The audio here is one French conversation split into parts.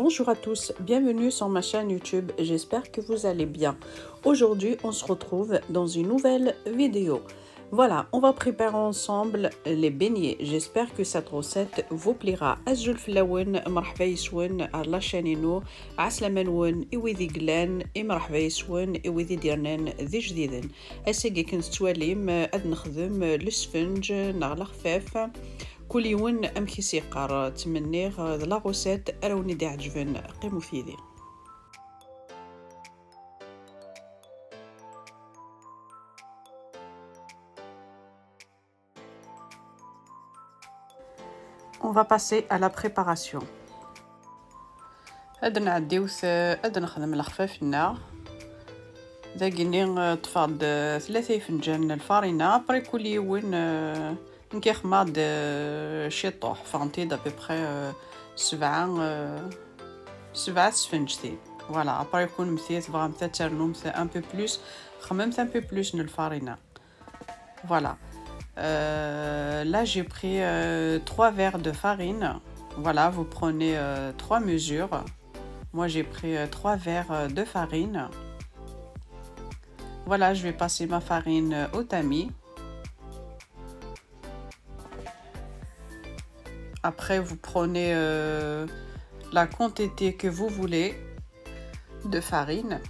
Bonjour à tous, bienvenue sur ma chaîne YouTube, j'espère que vous allez bien. Aujourd'hui, on se retrouve dans une nouvelle vidéo. Voilà, on va préparer ensemble les beignets. J'espère que cette recette vous plaira. أزجل فلاون مرحبا يسون على شانينو عسلامة نون إويذي قلان مرحبا يسون إويذي ديرنان ذي جديدن. أساقي كنستواليم أد نخدم السفنج نغلا خفاف كل يوم أمكي سيقار تمنيغ لا غوسيت راوني دي عجبن قيمو فيدي. On va passer à la préparation. هاد نعديو هاد نخدم الخفافنا داكيني طفاد 3 فنجان الفارينة بري كل يوم نكيخماد شي طوح فهمتي دابيبخي 7 سفنجتين. فوالا ابري يكون مثيث بغا مثلا ترنو مثلا ان بو بلوس خممت ان بو بلوس من الفارينة. فوالا là j'ai pris 3 verres de farine. Voilà, vous prenez 3 mesures. Moi j'ai pris 3 verres de farine. Voilà, je vais passer ma farine au tamis. Après vous prenez la quantité que vous voulez de farine.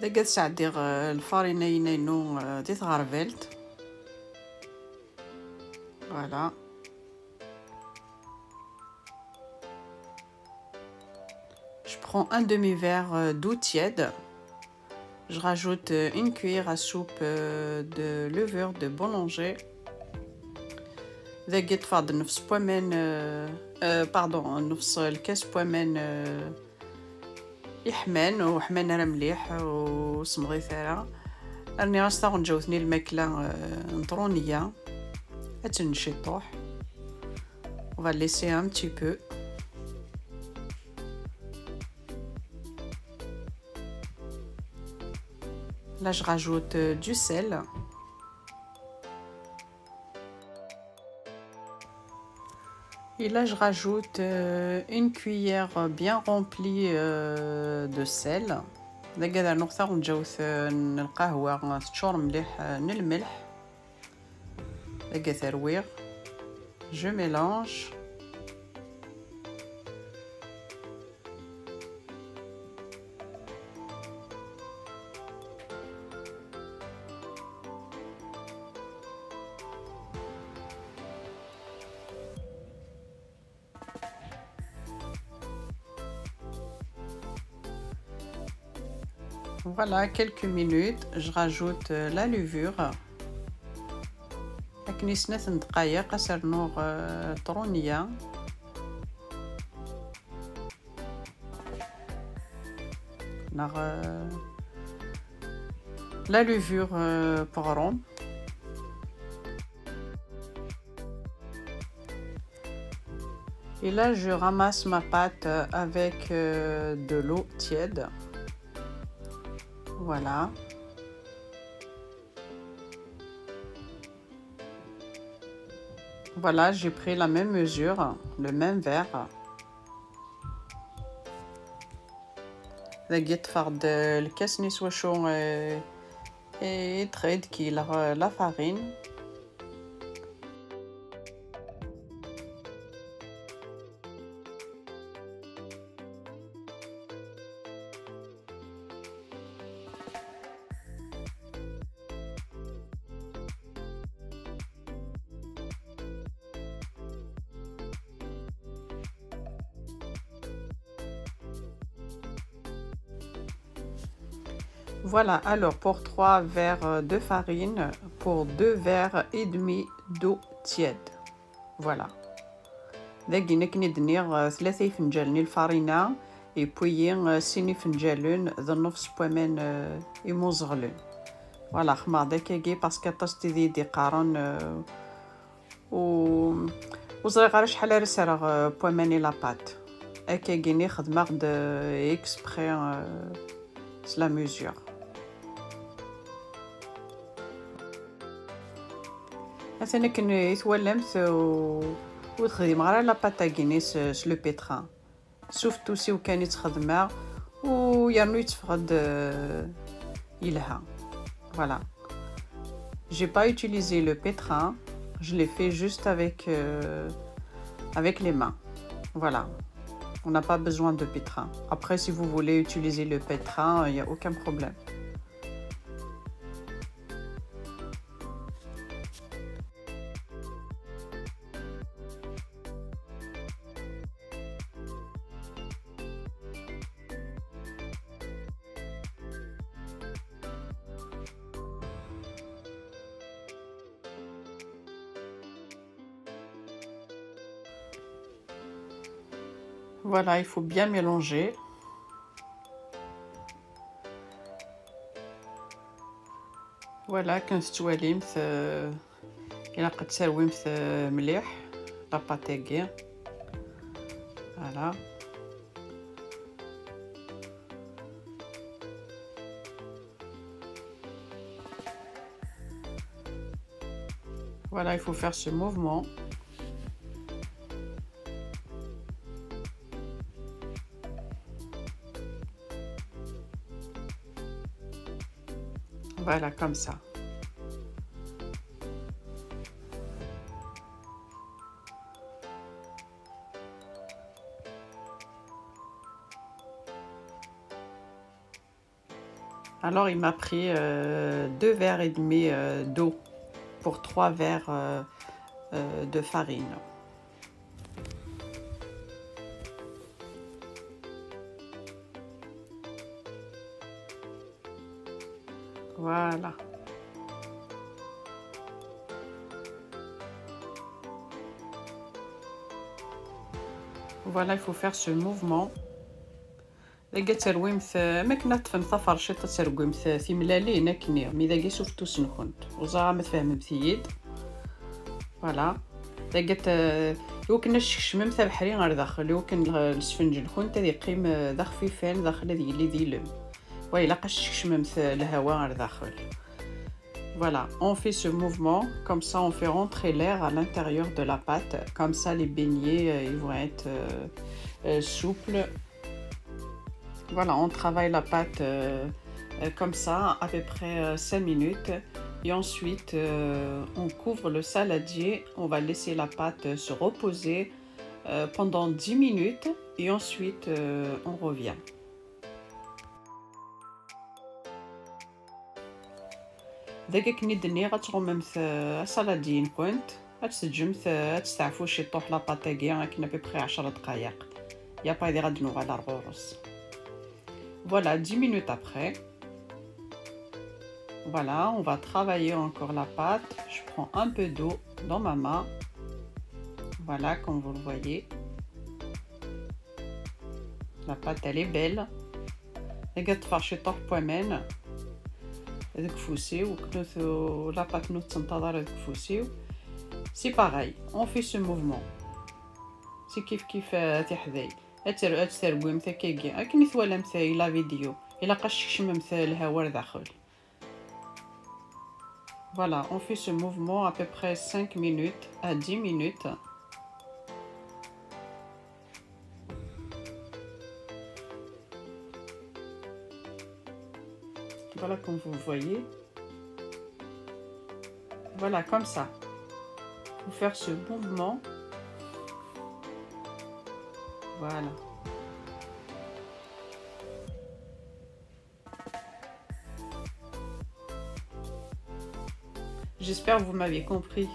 دقات ساعة دير الفارينة ينينو دي تغربلت. Voilà. Je prends un demi-verre d'eau tiède. Je rajoute une cuillère à soupe de levure de boulanger. دقات فاض نفس بومن باردون نفس الكاس بومن يحمان وحمان راه مليح وصمغي ثرا راني غاصتا نجاوثني الماكله نطرونيه هتنشي طوح. On va laisser un petit peu. Là je rajoute du sel. Et là je rajoute une cuillère bien remplie de sel. دقا نقطة ونجاوث القهوة تشور مليح الملح. دقا ترويغ. Je mélange. Voilà, quelques minutes, je rajoute la levure. هاكني 3 دقايق أسرنوغ طرونية. La levure بغروم. Et là, je ramasse ma pâte avec de l'eau tiède. Voilà. Voilà, j'ai pris la même mesure, le même verre. لقيت فرد الكاس نسوشو تريد كي لا فارين. Voilà, alors pour 3 verres de farine, pour 2 verres et demi d'eau tiède. Voilà. داكي نكني دنيغ 3 فنجان الفارينة يبويين 6 فنجالون ذا نفس بومن يموزغلون. فوالا خما داكاكي باسكو طاستي دي قارون وزري غير شحال راه بوماني لا بات هكاكيني خدمة اكسبري سلا ميزور. مثلا كن يتولمت وتخدم غير لاباطا كينيس لو بيتران شفت سي وكان يتخدمها ويرنو يتفقد يلها. Voilà. J'ai pas utilisé le pétrin, je l'ai fait juste avec les mains. Voilà. On n'a pas besoin de pétrin. Après, si vous voulez utiliser le pétrin, il n'y a aucun problème. Voilà, il faut bien mélanger. Voilà, كان ستواليمت إلا قد ساويمت مليح لاباطاكي. Voilà. Voilà, il faut faire ce mouvement. Voilà, comme ça. Alors, il m'a pris 2 verres et demi d'eau pour 3 verres de farine. Voilà. Voilà, il faut faire ce mouvement. إذا ترويمت ما كنا تفهم فرشيط ترويمت في ملالين كني مي إذا شفتو سنكنت وزا ما تفهم بثيد. فوالا إذا يمكن نشكشمم تاع بحري غير داخل يمكن السفنج الكنت هذه قيم ذا خفيفان داخل هذه اللي ذيلم وإلا قشكشمم الهواء غير داخل. Voilà, on fait ce mouvement, comme ça on fait rentrer l'air à l'intérieur de la pâte, comme ça les beignets ils vont être souples. Voilà, on travaille la pâte comme ça à peu près 5 minutes et ensuite on couvre le saladier, on va laisser la pâte se reposer pendant 10 minutes et ensuite on revient. داك كني دني غتغمم السالادين كنت غتسجم تستعفو شي طوح لاباطاكي كنا ببخي 10 دقائق يا با دي غدنو على الغروس. Voilà, 10 minutes après. Voilà, on va travailler encore la pâte. Je prends un peu d'eau dans ma main. Voilà, comme vous le voyez. La pâte, elle est belle. Regarde, farcher طوح بوامن. La pâte c'est pareil, on fait ce mouvement. C'est كيف تحذي تسرقوي مثاكي كي نثوالم لا فيديو الا قشكشم الهواء داخل. Voilà, on fait ce mouvement à peu près 5 minutes à 10 minutes. Voilà, comme vous voyez. Voilà, comme ça. Faut faire ce mouvement. Voilà. J'espère que vous m'avez compris.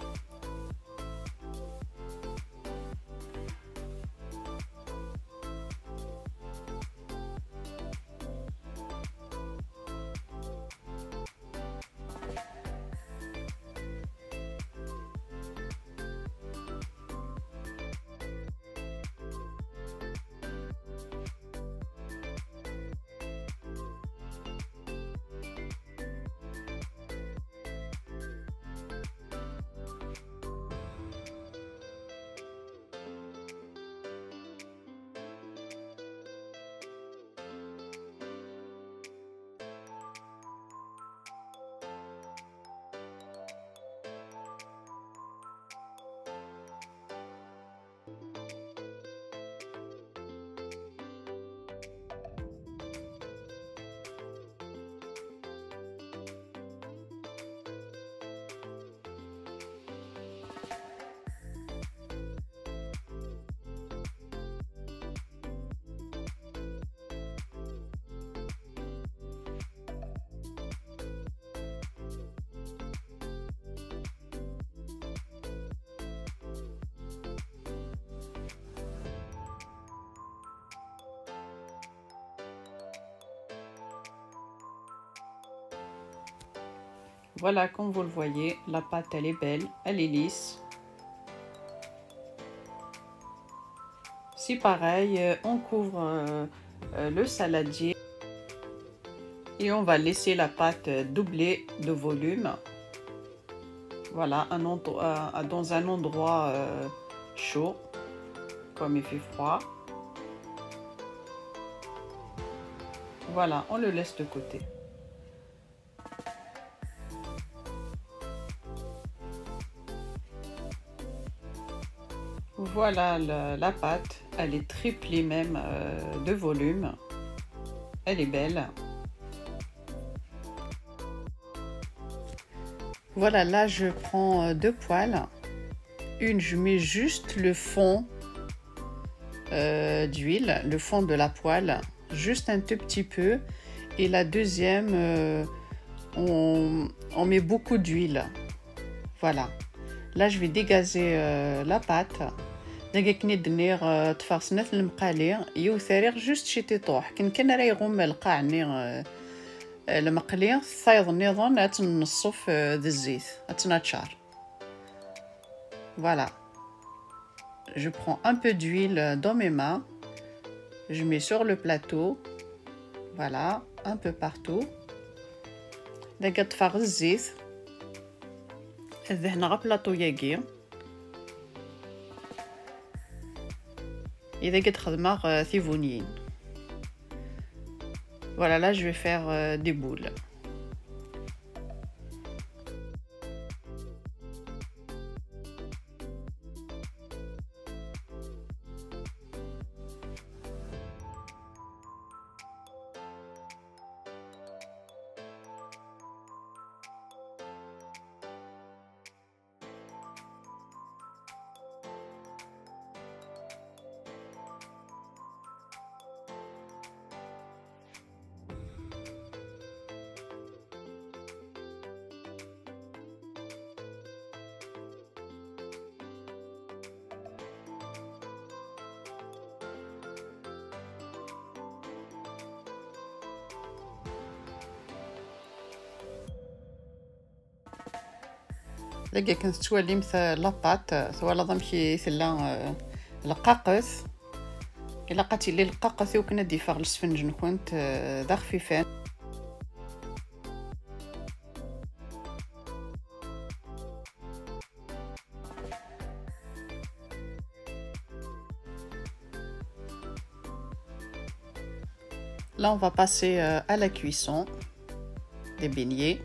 Voilà, comme vous le voyez, la pâte elle est belle, elle est lisse. C'est pareil, on couvre le saladier et on va laisser la pâte doubler de volume. Voilà, dans un endroit chaud, comme il fait froid. Voilà, on le laisse de côté. Voilà la pâte, elle est triplée même de volume. Elle est belle. Voilà, là je prends deux poêles. Une, je mets juste le fond d'huile, le fond de la poêle, juste un tout petit peu. Et la deuxième, on met beaucoup d'huile. Voilà. Là je vais dégazer la pâte. دقيق ندنيغ تفاصنات المقالي يوثريغ جوست شي تيطوح كان راه يغم القاع نيغ المقلي ثايض نيضون تنصف ذا الزيت تناتشار. Voilà. Je prends un peu d'huile dans mes mains. Je mets sur le plateau. Voilà, un peu partout. دقيق تفاغ الزيت. الذهن غا بلاطو ياكي. إذا قد خدمة ثيفونيين. Voilà, là je vais faire des boules. لقى كنت تواليمت لاباط ثوالا ضمشي ثلا لقاقث إلا قاتي لي لقاقث وكنا ديفاغ السفنج نكونت ذا خفيفان. Là on va passer à la cuisson des beignets.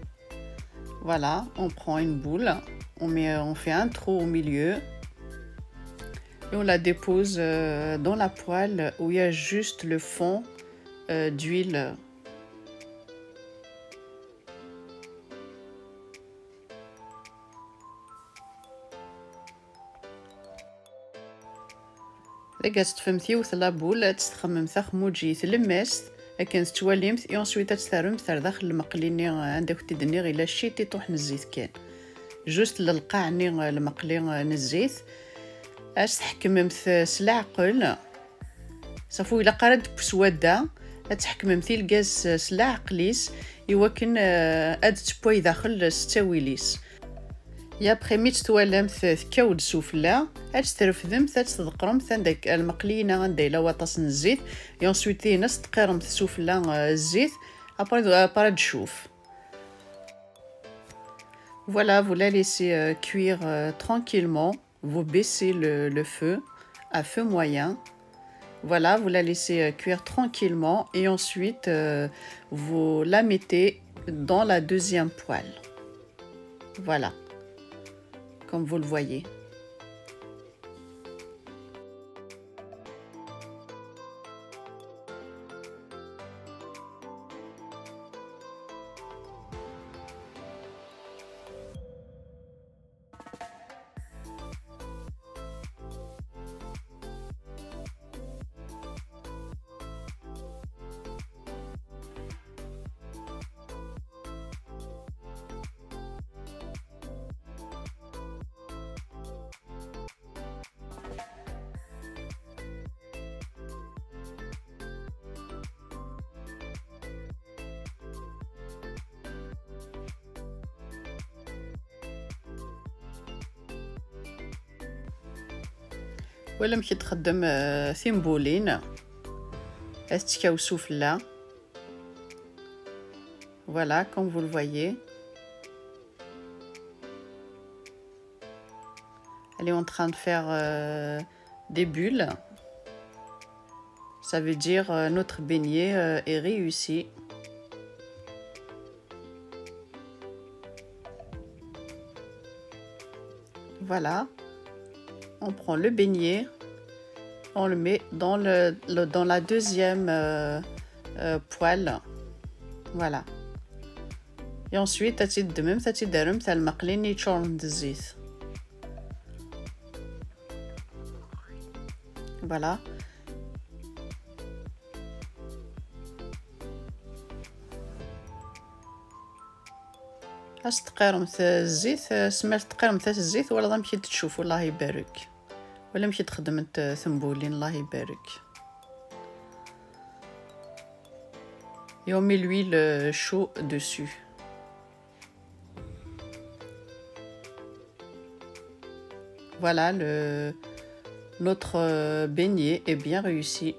Voilà, on prend une boule, on fait un trou au milieu et on la dépose dans la poêle où il y a juste le fond d'huile. لقى تفهمتي وثلا بول تستخمم ثخموجي تلمست لكن تواليمت اي انسويت تثرم ثر داخل المقليني عندك تدني غير شي تيطوح نزيت كان جوست للقاع ني المقلي نزيت اش تحكممت سلعقل صافو الا قرد بسواده تحكممتي الغاز سلعقليس يوكن اد تبوي داخل ستاويليس يا بريميت توالمت ثكاود سوفلا تسترفدم تتذكرم داك المقلينه عندي لا واطاس الزيت اي انسويت ناس تقيرم سوفلا الزيت ابري تشوف. Voilà, vous la laissez cuire tranquillement, vous baissez le feu à feu moyen. Voilà, vous la laissez cuire tranquillement et ensuite vous la mettez dans la deuxième poêle. Voilà, comme vous le voyez. ولا مشي تخدم ثيمبولين استكاو سوفلا. Voilà, comme vous le voyez. Elle est en train de faire des bulles. Ça veut dire notre beignet est réussi. Voilà. On prend le beignet. On le met dans la deuxième poêle. Voilà. Et ensuite, تتدمم تتدرم تاع المقلي نيتشور من الزيت. Voilà. تقيرمت الزيت سمالت تقيرمت الزيت ولا مشيت تشوف الله يبارك ولا مشيت خدمت ثنبولين الله يبارك. Et on met l'huile chaud dessus. Voilà, notre beignet est bien réussi.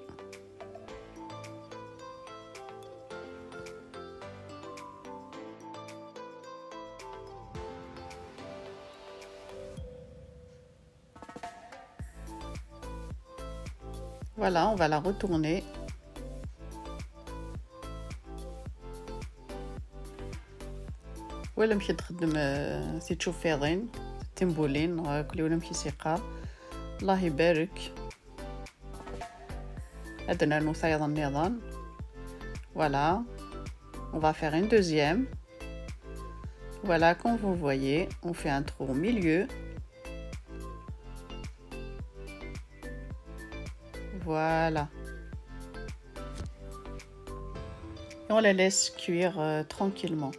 Voilà, on va la retourner. ولا مشيت تخدم تشوف فيضين تيمبولين كلي ولا مشي سيقا الله يبارك. عندنا نصيض النظام. Voilà, on va faire une deuxième. Voilà, comme vous voyez, on fait un trou au milieu. Voilà. Et on la laisse cuire tranquillement.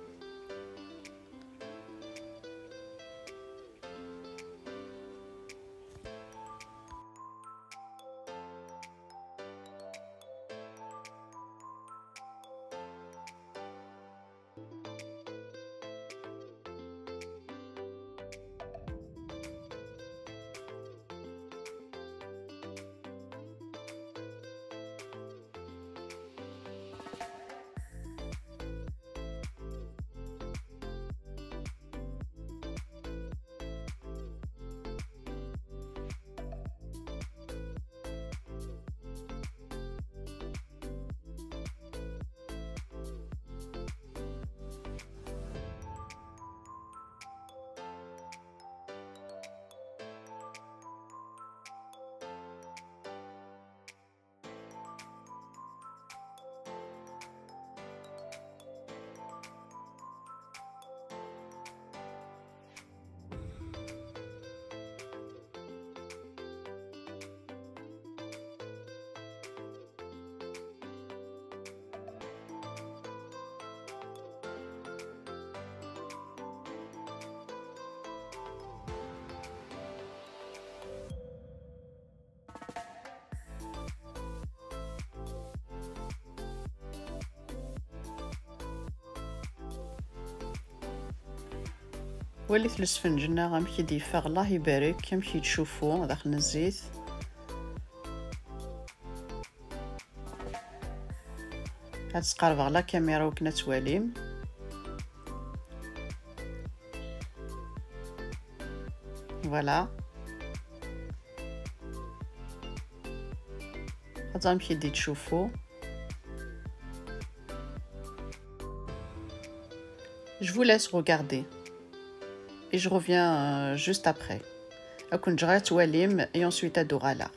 وليت السفنجنا غنمشي ديفاغ الله يبارك كنمشي تشوفو داخل الزيت. هاد تقرب على كاميرا وكنا تواليم. فوالا هاد غنمشي دي تشوفو. Je vous laisse regarder. Et je reviens juste après. Et ensuite à Dorala.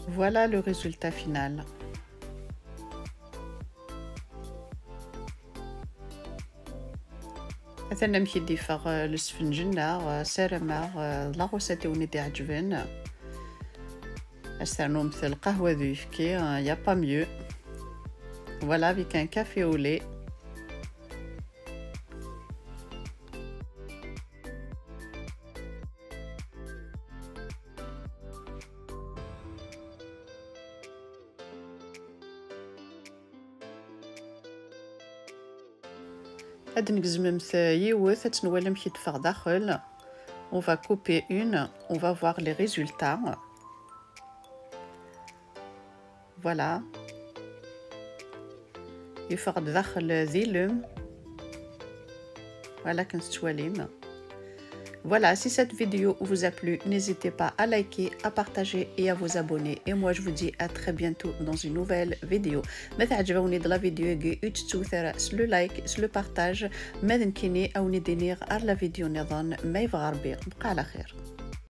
Voilà le résultat final. مثلا نمشي نضيفها السفنجنة سارمة لاغوساتي وني عجبن أستعنو مثل قهوة ذيفكي يا با ميو. Voilà avec un café au lait. هاد نقزممت يوث تنوالم كي تفغ داخل. On va couper une, on va voir les résultats. Voilà. يفغ داخل ذيلم. Voilà كنت تواليم. Voilà, si cette vidéo vous a plu, n'hésitez pas à liker, à partager et à vous abonner. Et moi, je vous dis à très bientôt dans une nouvelle vidéo. ما تعجبوني de la vidéo le like, le partage. ما ذنكيني أو ندينيغ على la vidéo نظن ما يفغر بي. بقى على خير.